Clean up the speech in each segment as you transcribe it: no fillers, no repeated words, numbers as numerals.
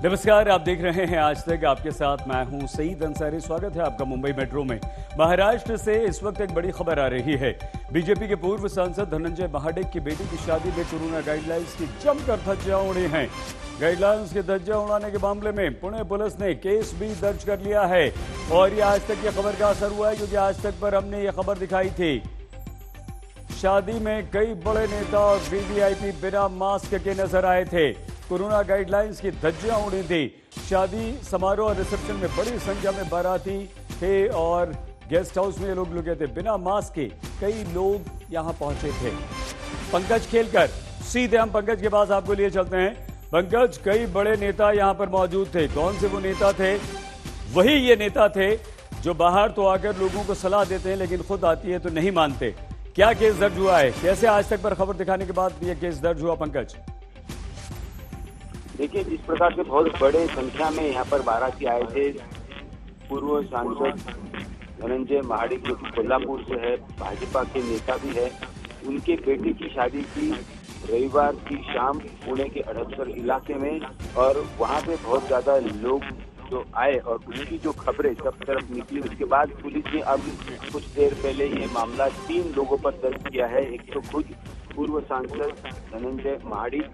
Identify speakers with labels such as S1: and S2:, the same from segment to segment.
S1: नमस्कार, आप देख रहे हैं आज तक। आपके साथ मैं हूं सईद अंसारी। स्वागत है आपका मुंबई मेट्रो में। महाराष्ट्र से इस वक्त एक बड़ी खबर आ रही है। बीजेपी के पूर्व सांसद धनंजय महाडिक की बेटी की शादी में कोरोना गाइडलाइंस की जमकर धज्जियां उड़ी हैं। गाइडलाइंस की धज्जियां उड़ाने के मामले में पुणे पुलिस ने केस भी दर्ज कर लिया है। और ये आज तक की खबर का असर हुआ है, क्योंकि आज तक पर हमने ये खबर दिखाई थी। शादी में कई बड़े नेता और वीवीआईपी बिना मास्क के नजर आए थे। कोरोना गाइडलाइंस की धज्जियां उड़ी थी। शादी समारोह और रिसेप्शन में बड़ी संख्या में बाराती थे और गेस्ट हाउस में ये लोग लुके थे। बिना मास्क के कई लोग यहां पहुंचे थे। पंकज खेलकर, सीधे हम पंकज के पास आपको लिए चलते हैं। पंकज, कई बड़े नेता यहां पर मौजूद थे। कौन से वो नेता थे? वही ये नेता थे जो बाहर तो आकर लोगों को सलाह देते हैं, लेकिन खुद आती है तो नहीं मानते। क्या केस दर्ज हुआ है? कैसे आज तक पर खबर दिखाने के बाद यह केस दर्ज हुआ? पंकज,
S2: देखिए, जिस प्रकार से बहुत बड़े संख्या में यहाँ पर बाराती आए थे, पूर्व सांसद धनंजय महाडिक जो कि कोल्हापुर से है, भाजपा के नेता भी है, उनके बेटे की शादी की रविवार की शाम पुणे के हड़पसर इलाके में, और वहाँ पे बहुत ज्यादा लोग जो आए और उसकी जो खबरें सब तरफ निकली, उसके बाद पुलिस ने अब कुछ देर पहले ये मामला 3 लोगों पर दर्ज किया है। एक तो खुद पूर्व सांसद धनंजय महाडिक,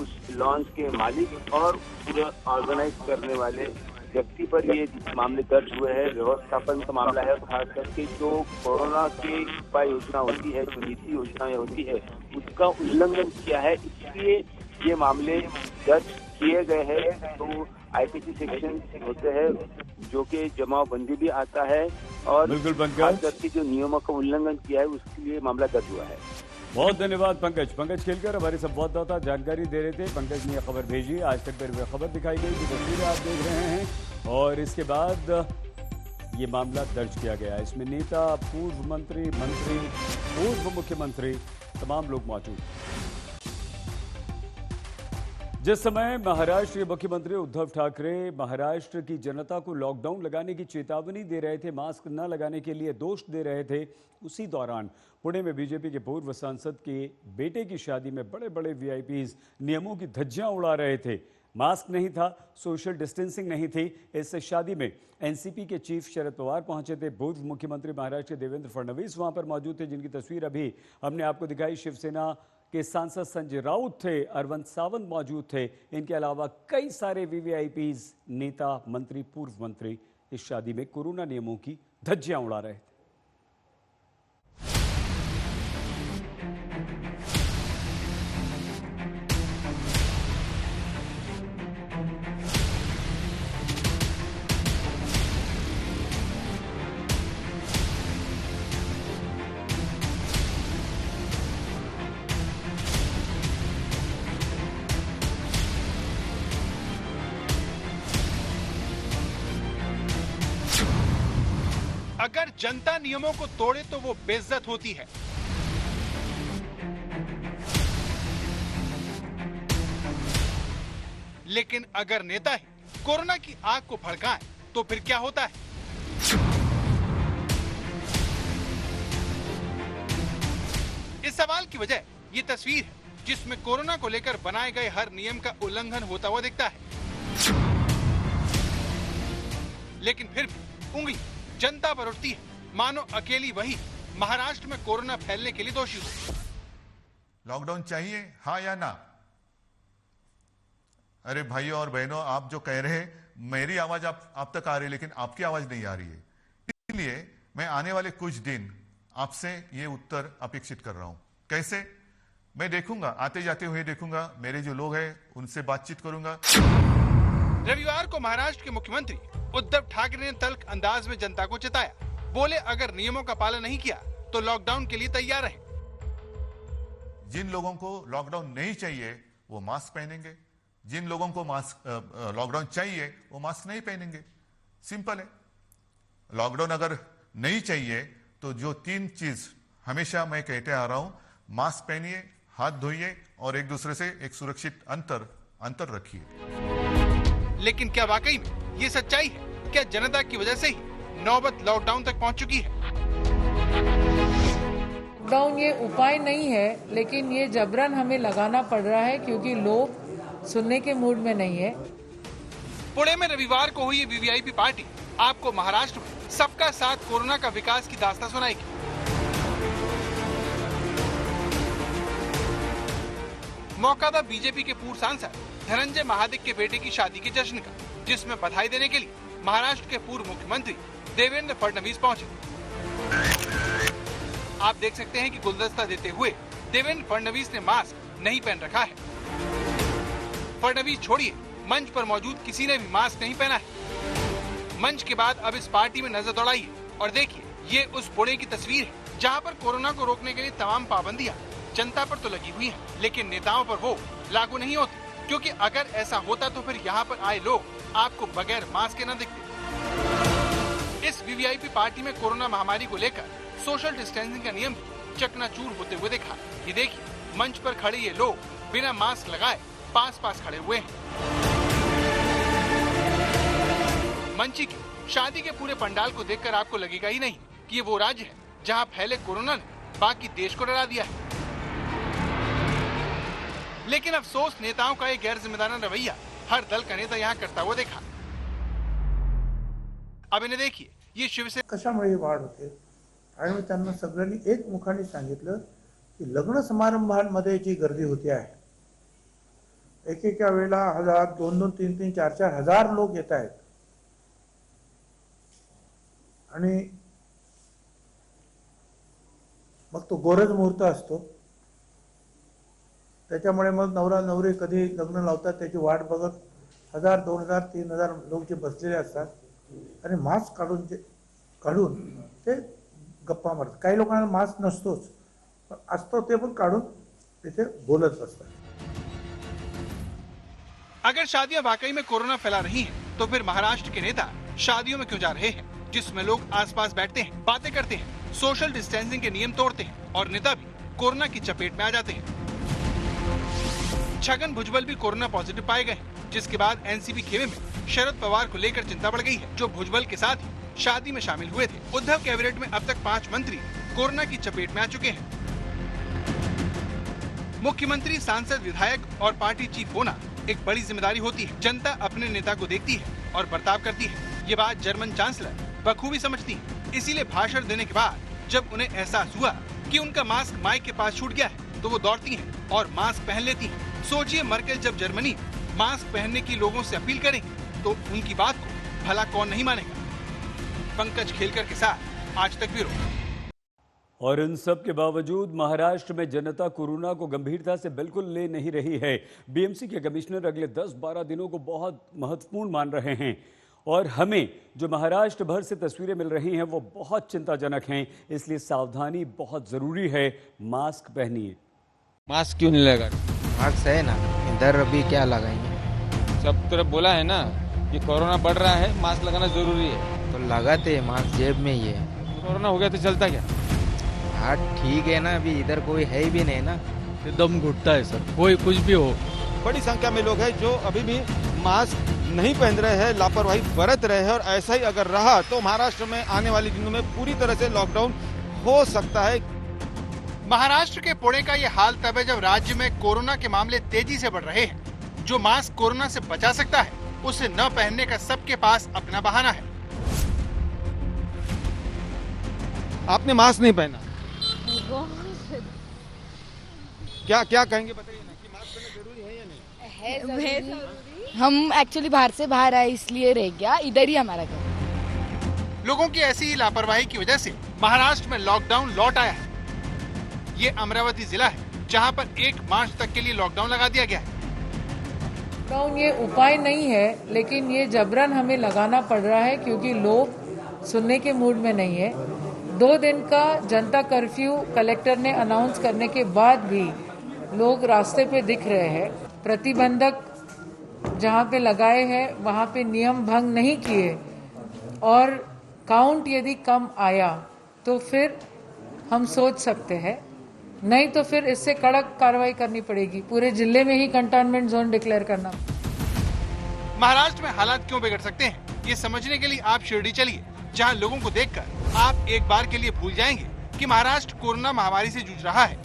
S2: उस लॉन्च के मालिक और पूरा ऑर्गेनाइज करने वाले व्यक्ति पर ये मामले दर्ज हुए हैं। व्यवस्थापन का मामला है, खास करके जो कोरोना की उपाय योजना होती है, जो नीति योजनाएं होती है, उसका उल्लंघन किया है, इसलिए ये मामले दर्ज किए गए हैं। तो आईपीसी सेक्शन होते हैं जो कि जमावबंदी भी आता है, और खास करके जो नियमों का उल्लंघन किया है उसके लिए मामला दर्ज हुआ है।
S1: बहुत धन्यवाद पंकज। पंकज खेलकर हमारे संवाददाता जानकारी दे रहे थे। पंकज ने यह खबर भेजी। आज तक पर खबर दिखाई गई, जो तस्वीरें आप देख रहे हैं, और इसके बाद ये मामला दर्ज किया गया। इसमें नेता, पूर्व मंत्री, पूर्व मुख्यमंत्री, तमाम लोग मौजूद। जिस समय महाराष्ट्र के मुख्यमंत्री उद्धव ठाकरे महाराष्ट्र की जनता को लॉकडाउन लगाने की चेतावनी दे रहे थे, मास्क न लगाने के लिए दोष दे रहे थे, उसी दौरान पुणे में बीजेपी के पूर्व सांसद के बेटे की शादी में बड़े बड़े वीआईपीज नियमों की धज्जियां उड़ा रहे थे। मास्क नहीं था, सोशल डिस्टेंसिंग नहीं थी। इस शादी में एनसीपी के चीफ शरद पवार पहुंचे थे। पूर्व मुख्यमंत्री महाराष्ट्र के देवेंद्र फडणवीस वहां पर मौजूद थे, जिनकी तस्वीर अभी हमने आपको दिखाई। शिवसेना के सांसद संजय राउत थे, अरविंद सावंत मौजूद थे। इनके अलावा कई सारे वीवीआईपीज, नेता, मंत्री, पूर्व मंत्री इस शादी में कोरोना नियमों की धज्जियां उड़ा रहे थे।
S3: अगर जनता नियमों को तोड़े तो वो बेइज्जत होती है। लेकिन अगर नेता ही कोरोना की आग को भड़काएं तो फिर क्या होता है? इस सवाल की वजह ये तस्वीर है, जिसमें कोरोना को लेकर बनाए गए हर नियम का उल्लंघन होता हुआ दिखता है। लेकिन फिर भी उंगली जनता पर उठती है, मानो अकेली वही महाराष्ट्र में कोरोना फैलने के लिए दोषी हो।
S4: लॉकडाउन चाहिए, हाँ या ना? अरे भाइयों और बहनों, आप जो कह रहे हैं, मेरी आवाज आप तक आ रही है, लेकिन आपकी आवाज नहीं आ रही है। इसलिए मैं आने वाले कुछ दिन आपसे ये उत्तर अपेक्षित कर रहा हूं। कैसे? मैं देखूंगा, आते जाते हुए देखूंगा, मेरे जो लोग हैं उनसे बातचीत करूंगा।
S3: रविवार को महाराष्ट्र के मुख्यमंत्री उद्धव ठाकरे ने तल्ख अंदाज में जनता को चेताया। बोले, अगर नियमों का पालन नहीं किया तो लॉकडाउन के लिए तैयार रहे।
S4: जिन लोगों को लॉकडाउन नहीं चाहिए वो मास्क पहनेंगे, जिन लोगों को मास्क लॉकडाउन चाहिए वो मास्क नहीं पहनेंगे। सिंपल है। लॉकडाउन अगर नहीं चाहिए तो जो 3 चीज हमेशा मैं कहते आ रहा हूं, मास्क पहनिए, हाथ धोइए और एक दूसरे से एक सुरक्षित अंतर रखिए।
S3: लेकिन क्या वाकई में ये सच्चाई है? क्या जनता की वजह से ही नौबत लॉकडाउन तक पहुंच चुकी है?
S5: लॉकडाउन ये उपाय नहीं है, लेकिन ये जबरन हमें लगाना पड़ रहा है क्योंकि लोग सुनने के मूड में नहीं है।
S3: पुणे में रविवार को हुई वीवीआईपी पार्टी आपको महाराष्ट्र में सबका साथ कोरोना का विकास की दास्तां सुनाएगी। मौका था बीजेपी के पूर्व सांसद धनंजय महाडिक के बेटे की शादी के जश्न का, जिसमें बधाई देने के लिए महाराष्ट्र के पूर्व मुख्यमंत्री देवेंद्र फडणवीस पहुंचे। आप देख सकते हैं कि गुलदस्ता देते हुए देवेंद्र फडणवीस ने मास्क नहीं पहन रखा है। फडणवीस छोड़िए, मंच पर मौजूद किसी ने भी मास्क नहीं पहना है। मंच के बाद अब इस पार्टी में नजर दौड़ाइए और देखिए, ये उस पुणे की तस्वीर है जहां पर कोरोना को रोकने के लिए तमाम पाबंदियां जनता पर तो लगी हुई हैं, लेकिन नेताओं पर वो लागू नहीं होती, क्योंकि अगर ऐसा होता तो फिर यहाँ पर आए लोग आपको बगैर मास्क के न दिखते। इस वीवीआईपी पार्टी में कोरोना महामारी को लेकर सोशल डिस्टेंसिंग का नियम चकनाचूर होते हुए देखा। ये देखिए, मंच पर खड़े ये लोग बिना मास्क लगाए पास खड़े हुए हैं। मंची की शादी के पूरे पंडाल को देखकर आपको लगेगा ही नहीं कि ये वो राज्य है जहां फैले कोरोना ने बाकी देश को डरा दिया है। लेकिन अफसोस, नेताओं का ये गैर जिम्मेदाराना रवैया हर दल का नेता यहाँ करता हुआ देखा। अब इन्हें देखिए, ये शिवसेना
S6: कशामुळे वाढ होते आणि मी त्यांना सगळ्यांनी एक मुखाने सांगितलं की लग्न समारंभांमध्ये जी गर्दी होते आहे, एकेका वेळेला 1000, 2-2, 3-3, 4-4 हजार लोक येत आहेत आणि मग तो गोरज मुहूर्त असतो, त्याच्यामुळे मग नवरा नवरी कधी लग्न लावतात त्याची वाट बघत 1000, 2000, 3000 लोक जे बसलेले असतात आणि मास्क काढून ते गप्पा मारतात। काही लोकांना मास्क नसतोच, पण असतो ते पण काढून तिथे बोलत बसतात।
S3: अगर शादियां वाकई में कोरोना फैला रही हैं, तो फिर महाराष्ट्र के नेता शादियों में क्यों जा रहे हैं जिसमें लोग आसपास बैठते हैं, बातें करते हैं, सोशल डिस्टेंसिंग के नियम तोड़ते हैं और नेता भी कोरोना की चपेट में आ जाते हैं। छगन भुजबल भी कोरोना पॉजिटिव पाए गए, जिसके बाद एनसीपी खेमे में शरद पवार को लेकर चिंता बढ़ गई है, जो भुजबल के साथ ही शादी में शामिल हुए थे। उद्धव कैबिनेट में अब तक 5 मंत्री कोरोना की चपेट में आ चुके हैं। मुख्यमंत्री, सांसद, विधायक और पार्टी चीफ होना एक बड़ी जिम्मेदारी होती है। जनता अपने नेता को देखती है और बर्ताव करती है। ये बात जर्मन चांसलर बखूबी समझती है। इसीलिए भाषण देने के बाद जब उन्हें एहसास हुआ कि उनका मास्क माइक के पास छूट गया है, तो वो दौड़ती हैं और मास्क पहन लेती हैं। सोचिए, मर्केल जब जर्मनी मास्क पहनने की लोगों से अपील करेंगे तो उनकी बात को भला कौन नहीं मानेगा। पंकज खेलकर के साथ आज तक ब्यूरो।
S1: और इन सब के बावजूद महाराष्ट्र में जनता कोरोना को गंभीरता से बिल्कुल ले नहीं रही है। बीएमसी के कमिश्नर अगले 10-12 दिनों को बहुत महत्वपूर्ण मान रहे हैं और हमें जो महाराष्ट्र भर से तस्वीरें मिल रही हैं वो बहुत चिंताजनक हैं, इसलिए सावधानी बहुत जरूरी है। मास्क पहनिए।
S7: मास्क क्यों नहीं लगा?
S8: मास्क है ना, इधर अभी क्या लगाएंगे?
S7: सब तरफ बोला है ना कि कोरोना बढ़ रहा है, मास्क लगाना जरूरी है।
S8: तो लगाते हैं, मास्क जेब में ही है।
S7: कोरोना हो गया तो चलता क्या?
S8: हाँ ठीक है ना, अभी इधर कोई है भी नहीं ना।
S9: दम घुटता है सर, कोई कुछ भी हो।
S7: बड़ी संख्या में लोग हैं जो अभी भी मास्क नहीं पहन रहे हैं, लापरवाही बरत रहे हैं और ऐसा ही अगर रहा तो महाराष्ट्र में आने वाले दिनों में पूरी तरह से लॉकडाउन हो सकता है।
S3: महाराष्ट्र के पुणे का ये हाल तब है जब राज्य में कोरोना के मामले तेजी से बढ़ रहे हैं। जो मास्क कोरोना से बचा सकता है, उसे न पहनने का सबके पास अपना बहाना है।
S7: आपने मास्क नहीं पहना, क्या कहेंगे बताइए ना, कि मास्क पहनना जरूरी है या नहीं?
S10: हम एक्चुअली बाहर आए इसलिए रह गया, इधर ही हमारा घर।
S3: लोगों की ऐसी ही लापरवाही की वजह से महाराष्ट्र में लॉकडाउन लौट आया है। ये अमरावती जिला है जहां पर 1 मार्च तक के लिए लॉकडाउन लगा दिया गया है।
S5: लॉकडाउन ये उपाय नहीं है, लेकिन ये जबरन हमें लगाना पड़ रहा है क्योंकि लोग सुनने के मूड में नहीं है। 2 दिन का जनता कर्फ्यू कलेक्टर ने अनाउंस करने के बाद भी लोग रास्ते पे दिख रहे हैं। प्रतिबंधक जहां पे लगाए हैं वहां पे नियम भंग नहीं किए और काउंट यदि कम आया तो फिर हम सोच सकते हैं, नहीं तो फिर इससे कड़क कार्रवाई करनी पड़ेगी। पूरे जिले में ही कंटेनमेंट जोन डिक्लेयर करना।
S3: महाराष्ट्र में हालात क्यों बिगड़ सकते हैं, ये समझने के लिए आप शिरडी चलिए, जहां लोगों को देखकर आप एक बार के लिए भूल जाएंगे कि महाराष्ट्र कोरोना महामारी से जूझ रहा है।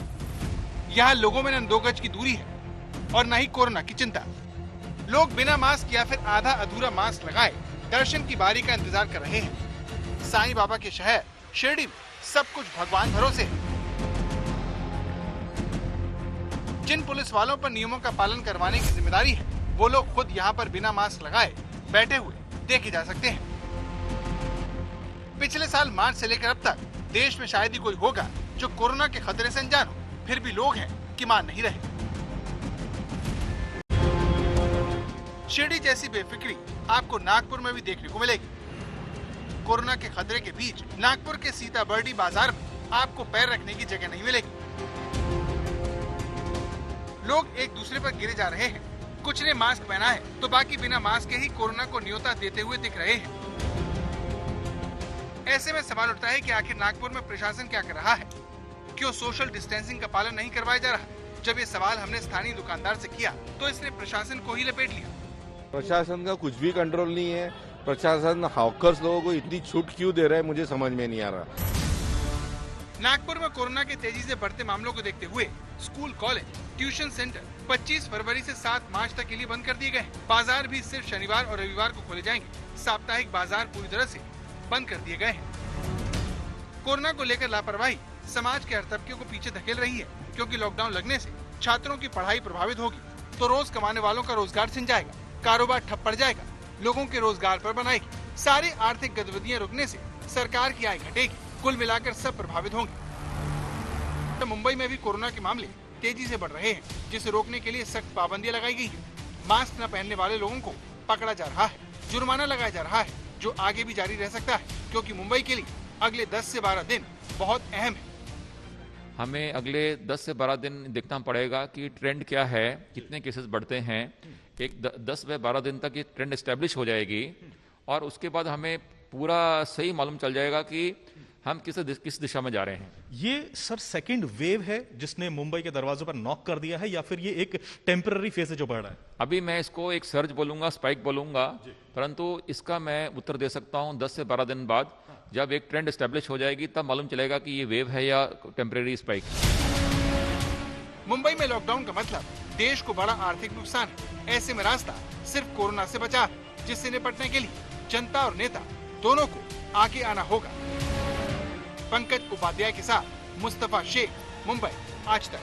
S3: यहाँ लोगों में न 2 गज की दूरी है और न ही कोरोना की चिंता। लोग बिना मास्क या फिर आधा अधूरा मास्क लगाए दर्शन की बारी का इंतजार कर रहे हैं। साईं बाबा के शहर शिरडी में सब कुछ भगवान भरोसे है। जिन पुलिस वालों पर नियमों का पालन करवाने की जिम्मेदारी है, वो लोग खुद यहाँ पर बिना मास्क लगाए बैठे हुए देखे जा सकते हैं। पिछले साल मार्च से लेकर अब तक देश में शायद ही कोई होगा जो कोरोना के खतरे से अनजान हो, फिर भी लोग हैं कि मान नहीं रहे। शिरडी जैसी बेफिक्री आपको नागपुर में भी देखने को मिलेगी। कोरोना के खतरे के बीच नागपुर के सीताबर्डी बाजार में आपको पैर रखने की जगह नहीं मिलेगी। लोग एक दूसरे पर गिरे जा रहे हैं। कुछ ने मास्क पहना है तो बाकी बिना मास्क के ही कोरोना को न्योता देते हुए दिख रहे हैं। ऐसे में सवाल उठता है कि आखिर नागपुर में प्रशासन क्या कर रहा है? क्यों सोशल डिस्टेंसिंग का पालन नहीं करवाया जा रहा? जब ये सवाल हमने स्थानीय दुकानदार से किया तो इसने प्रशासन को ही लपेट लिया।
S7: प्रशासन का कुछ भी कंट्रोल नहीं है। प्रशासन हॉकर्स लोगों को इतनी छूट क्यों दे रहा है, मुझे समझ में नहीं आ रहा।
S3: नागपुर में कोरोना के तेजी से बढ़ते मामलों को देखते हुए स्कूल, कॉलेज, ट्यूशन सेंटर 25 फरवरी से 7 मार्च तक के लिए बंद कर दिए गए। बाजार भी सिर्फ शनिवार और रविवार को खोले जाएंगे। साप्ताहिक बाजार पूरी तरह से बंद कर दिए गए हैं। कोरोना को लेकर लापरवाही समाज के हर तबके को पीछे धकेल रही है, क्योंकि लॉकडाउन लगने से छात्रों की पढ़ाई प्रभावित होगी तो रोज कमाने वालों का रोजगार छिन जाएगा, कारोबार ठप पड़ जाएगा, लोगों के रोजगार पर बनाएगी। सारी आर्थिक गतिविधियां रुकने से सरकार की आय घटेगी। कुल मिलाकर सब प्रभावित होंगे। तो मुंबई में भी कोरोना के मामले तेजी से बढ़ रहे हैं, जिसे रोकने के लिए सख्त पाबंदियां लगाई गई है। मास्क न पहनने वाले लोगों को पकड़ा जा रहा है, जुर्माना लगाया जा रहा है, जो आगे भी जारी रह सकता है, क्योंकि मुंबई के लिए अगले 10 से 12 दिन बहुत अहम है।
S11: हमें अगले 10 से 12 दिन देखना पड़ेगा कि ट्रेंड क्या है, कितने केसेस बढ़ते हैं। एक 10 से 12 दिन तक ये ट्रेंड एस्टेब्लिश हो जाएगी और उसके बाद हमें पूरा सही मालूम चल जाएगा कि हम किस दिशा में जा रहे हैं।
S12: ये सर सेकंड वेव है जिसने मुंबई के दरवाजों पर नॉक कर दिया है, या फिर ये एक टेम्पररी फेज है जो बढ़ रहा है?
S11: अभी मैं इसको एक सर्ज बोलूंगा, स्पाइक बोलूंगा, परंतु इसका मैं उत्तर दे सकता हूं 10 से 12 दिन बाद। जब एक ट्रेंड एस्टेब्लिश हो जाएगी तब मालूम चलेगा कि ये वेव है या टेम्पररी स्पाइक।
S3: मुंबई में लॉकडाउन का मतलब देश को बड़ा आर्थिक नुकसान है। ऐसे में रास्ता सिर्फ कोरोना से बचा है, जिससे निपटने के लिए जनता और नेता दोनों को आगे आना होगा। पंकज उपाध्याय के साथ मुस्तफा शेख, मुंबई, आज तक।